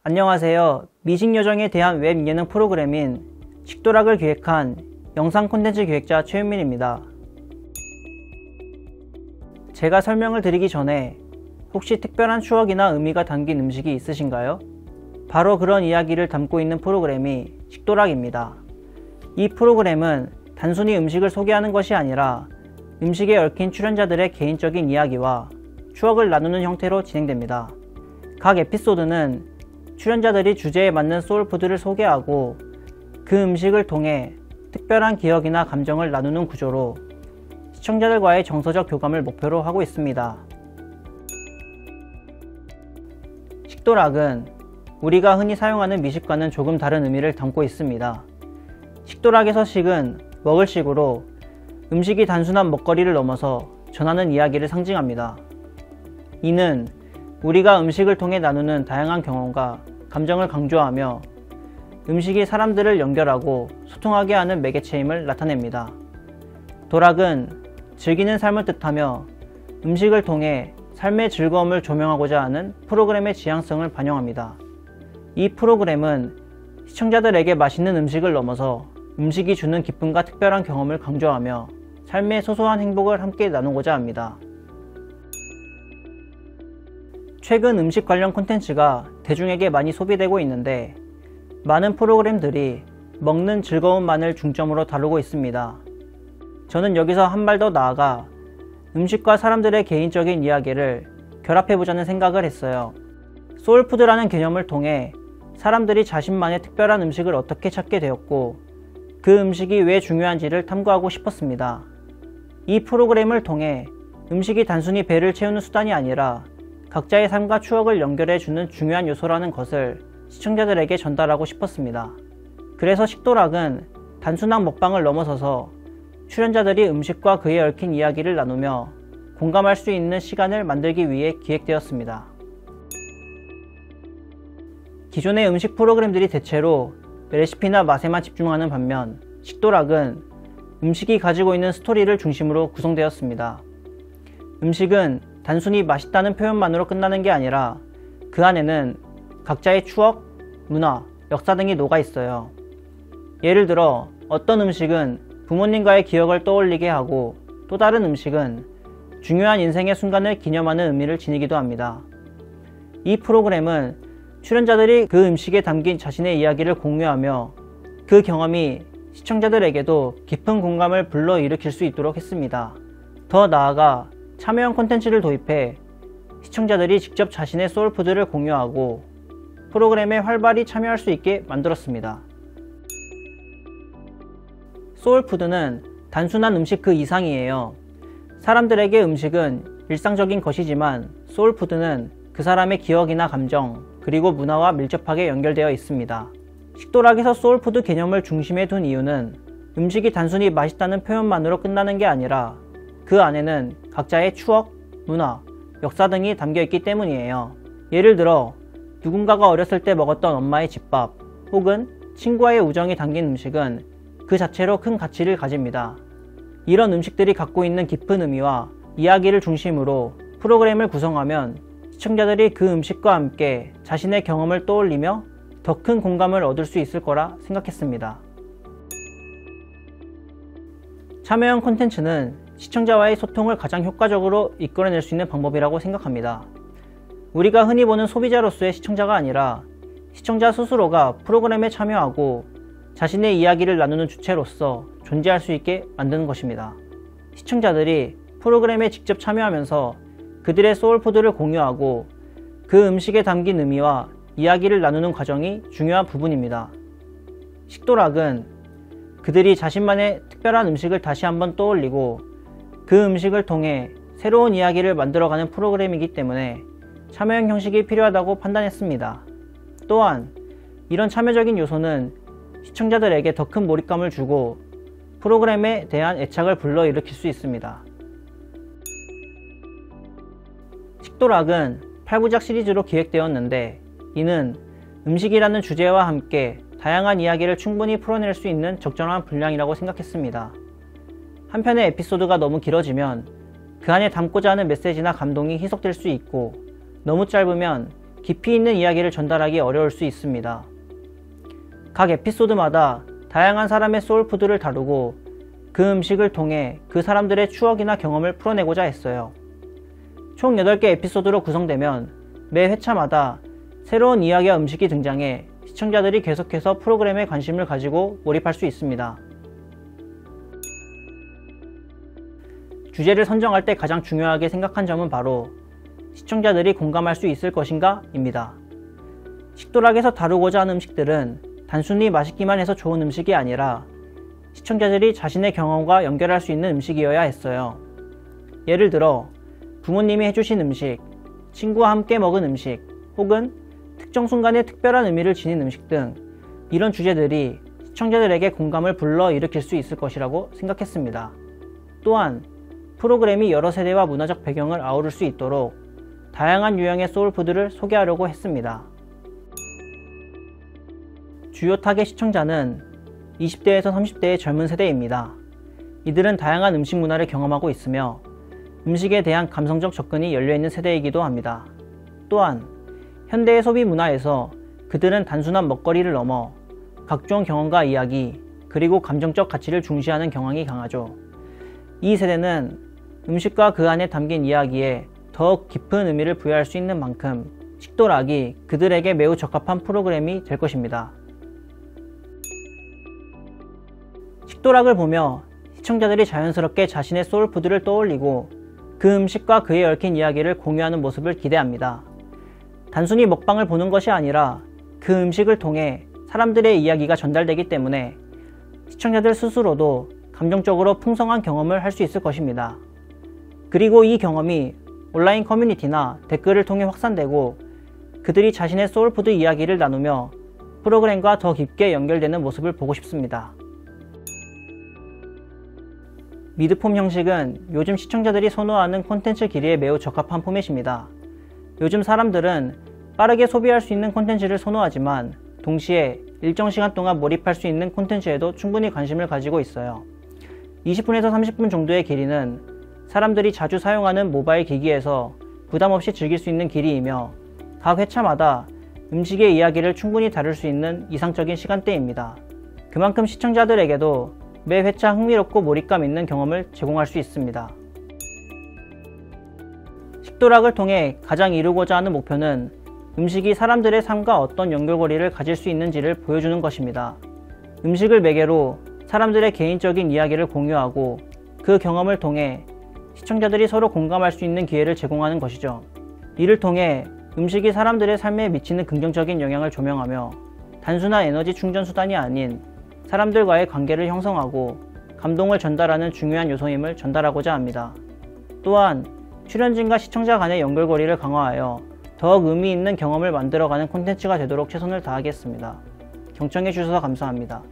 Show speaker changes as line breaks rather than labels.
안녕하세요. 미식요정에 대한 웹 예능 프로그램인 식도락을 기획한 영상 콘텐츠 기획자 최윤민입니다. 제가 설명을 드리기 전에 혹시 특별한 추억이나 의미가 담긴 음식이 있으신가요? 바로 그런 이야기를 담고 있는 프로그램이 식도락입니다. 이 프로그램은 단순히 음식을 소개하는 것이 아니라 음식에 얽힌 출연자들의 개인적인 이야기와 추억을 나누는 형태로 진행됩니다. 각 에피소드는 출연자들이 주제에 맞는 소울푸드를 소개하고 그 음식을 통해 특별한 기억이나 감정을 나누는 구조로 시청자들과의 정서적 교감을 목표로 하고 있습니다. 식도락은 우리가 흔히 사용하는 미식과는 조금 다른 의미를 담고 있습니다. 식도락에서 식은 먹을 식으로 음식이 단순한 먹거리를 넘어서 전하는 이야기를 상징합니다. 이는 우리가 음식을 통해 나누는 다양한 경험과 감정을 강조하며 음식이 사람들을 연결하고 소통하게 하는 매개체임을 나타냅니다. 도락은 즐기는 삶을 뜻하며 음식을 통해 삶의 즐거움을 조명하고자 하는 프로그램의 지향성을 반영합니다. 이 프로그램은 시청자들에게 맛있는 음식을 넘어서 음식이 주는 기쁨과 특별한 경험을 강조하며 삶의 소소한 행복을 함께 나누고자 합니다. 최근 음식 관련 콘텐츠가 대중에게 많이 소비되고 있는데 많은 프로그램들이 먹는 즐거움만을 중점으로 다루고 있습니다. 저는 여기서 한 발 더 나아가 음식과 사람들의 개인적인 이야기를 결합해보자는 생각을 했어요. 소울푸드라는 개념을 통해 사람들이 자신만의 특별한 음식을 어떻게 찾게 되었고 그 음식이 왜 중요한지를 탐구하고 싶었습니다. 이 프로그램을 통해 음식이 단순히 배를 채우는 수단이 아니라 각자의 삶과 추억을 연결해주는 중요한 요소라는 것을 시청자들에게 전달하고 싶었습니다. 그래서 식도락은 단순한 먹방을 넘어서서 출연자들이 음식과 그에 얽힌 이야기를 나누며 공감할 수 있는 시간을 만들기 위해 기획되었습니다. 기존의 음식 프로그램들이 대체로 레시피나 맛에만 집중하는 반면 식도락은 음식이 가지고 있는 스토리를 중심으로 구성되었습니다. 음식은 단순히 맛있다는 표현만으로 끝나는 게 아니라 그 안에는 각자의 추억, 문화, 역사 등이 녹아 있어요. 예를 들어 어떤 음식은 부모님과의 기억을 떠올리게 하고 또 다른 음식은 중요한 인생의 순간을 기념하는 의미를 지니기도 합니다. 이 프로그램은 출연자들이 그 음식에 담긴 자신의 이야기를 공유하며 그 경험이 시청자들에게도 깊은 공감을 불러일으킬 수 있도록 했습니다. 더 나아가 참여형 콘텐츠를 도입해 시청자들이 직접 자신의 소울푸드를 공유하고 프로그램에 활발히 참여할 수 있게 만들었습니다. 소울푸드는 단순한 음식 그 이상이에요. 사람들에게 음식은 일상적인 것이지만 소울푸드는 그 사람의 기억이나 감정, 그리고 문화와 밀접하게 연결되어 있습니다. 식도락에서 소울푸드 개념을 중심에 둔 이유는 음식이 단순히 맛있다는 표현만으로 끝나는 게 아니라 그 안에는 각자의 추억, 문화, 역사 등이 담겨 있기 때문이에요. 예를 들어 누군가가 어렸을 때 먹었던 엄마의 집밥 혹은 친구와의 우정이 담긴 음식은 그 자체로 큰 가치를 가집니다. 이런 음식들이 갖고 있는 깊은 의미와 이야기를 중심으로 프로그램을 구성하면 시청자들이 그 음식과 함께 자신의 경험을 떠올리며 더 큰 공감을 얻을 수 있을 거라 생각했습니다. 참여형 콘텐츠는 시청자와의 소통을 가장 효과적으로 이끌어낼 수 있는 방법이라고 생각합니다. 우리가 흔히 보는 소비자로서의 시청자가 아니라 시청자 스스로가 프로그램에 참여하고 자신의 이야기를 나누는 주체로서 존재할 수 있게 만드는 것입니다. 시청자들이 프로그램에 직접 참여하면서 그들의 소울푸드를 공유하고 그 음식에 담긴 의미와 이야기를 나누는 과정이 중요한 부분입니다. 식도락은 그들이 자신만의 특별한 음식을 다시 한번 떠올리고 그 음식을 통해 새로운 이야기를 만들어가는 프로그램이기 때문에 참여형 형식이 필요하다고 판단했습니다. 또한 이런 참여적인 요소는 시청자들에게 더 큰 몰입감을 주고 프로그램에 대한 애착을 불러일으킬 수 있습니다. 식도락은 8부작 시리즈로 기획되었는데 이는 음식이라는 주제와 함께 다양한 이야기를 충분히 풀어낼 수 있는 적절한 분량이라고 생각했습니다. 한편의 에피소드가 너무 길어지면 그 안에 담고자 하는 메시지나 감동이 희석될 수 있고 너무 짧으면 깊이 있는 이야기를 전달하기 어려울 수 있습니다. 각 에피소드마다 다양한 사람의 소울푸드를 다루고 그 음식을 통해 그 사람들의 추억이나 경험을 풀어내고자 했어요. 총 8개 에피소드로 구성되면 매 회차마다 새로운 이야기와 음식이 등장해 시청자들이 계속해서 프로그램에 관심을 가지고 몰입할 수 있습니다. 주제를 선정할 때 가장 중요하게 생각한 점은 바로 시청자들이 공감할 수 있을 것인가 입니다. 식도락에서 다루고자 하는 음식들은 단순히 맛있기만 해서 좋은 음식이 아니라 시청자들이 자신의 경험과 연결할 수 있는 음식이어야 했어요. 예를 들어 부모님이 해주신 음식, 친구와 함께 먹은 음식, 혹은 특정 순간에 특별한 의미를 지닌 음식 등 이런 주제들이 시청자들에게 공감을 불러일으킬 수 있을 것이라고 생각했습니다. 또한 프로그램이 여러 세대와 문화적 배경을 아우를 수 있도록 다양한 유형의 소울푸드를 소개하려고 했습니다. 주요 타겟 시청자는 20대에서 30대의 젊은 세대입니다. 이들은 다양한 음식 문화를 경험하고 있으며 음식에 대한 감성적 접근이 열려있는 세대이기도 합니다. 또한 현대의 소비 문화에서 그들은 단순한 먹거리를 넘어 각종 경험과 이야기, 그리고 감정적 가치를 중시하는 경향이 강하죠. 이 세대는 음식과 그 안에 담긴 이야기에 더욱 깊은 의미를 부여할 수 있는 만큼 식도락이 그들에게 매우 적합한 프로그램이 될 것입니다. 식도락을 보며 시청자들이 자연스럽게 자신의 소울푸드를 떠올리고 그 음식과 그에 얽힌 이야기를 공유하는 모습을 기대합니다. 단순히 먹방을 보는 것이 아니라 그 음식을 통해 사람들의 이야기가 전달되기 때문에 시청자들 스스로도 감정적으로 풍성한 경험을 할 수 있을 것입니다. 그리고 이 경험이 온라인 커뮤니티나 댓글을 통해 확산되고 그들이 자신의 소울푸드 이야기를 나누며 프로그램과 더 깊게 연결되는 모습을 보고 싶습니다. 미드폼 형식은 요즘 시청자들이 선호하는 콘텐츠 길이에 매우 적합한 포맷입니다. 요즘 사람들은 빠르게 소비할 수 있는 콘텐츠를 선호하지만 동시에 일정 시간 동안 몰입할 수 있는 콘텐츠에도 충분히 관심을 가지고 있어요. 20분에서 30분 정도의 길이는 사람들이 자주 사용하는 모바일 기기에서 부담 없이 즐길 수 있는 길이이며 각 회차마다 음식의 이야기를 충분히 다룰 수 있는 이상적인 시간대입니다. 그만큼 시청자들에게도 매 회차 흥미롭고 몰입감 있는 경험을 제공할 수 있습니다. 식도락을 통해 가장 이루고자 하는 목표는 음식이 사람들의 삶과 어떤 연결고리를 가질 수 있는지를 보여주는 것입니다. 음식을 매개로 사람들의 개인적인 이야기를 공유하고 그 경험을 통해 시청자들이 서로 공감할 수 있는 기회를 제공하는 것이죠. 이를 통해 음식이 사람들의 삶에 미치는 긍정적인 영향을 조명하며 단순한 에너지 충전 수단이 아닌 사람들과의 관계를 형성하고 감동을 전달하는 중요한 요소임을 전달하고자 합니다. 또한 출연진과 시청자 간의 연결고리를 강화하여 더욱 의미 있는 경험을 만들어가는 콘텐츠가 되도록 최선을 다하겠습니다. 경청해 주셔서 감사합니다.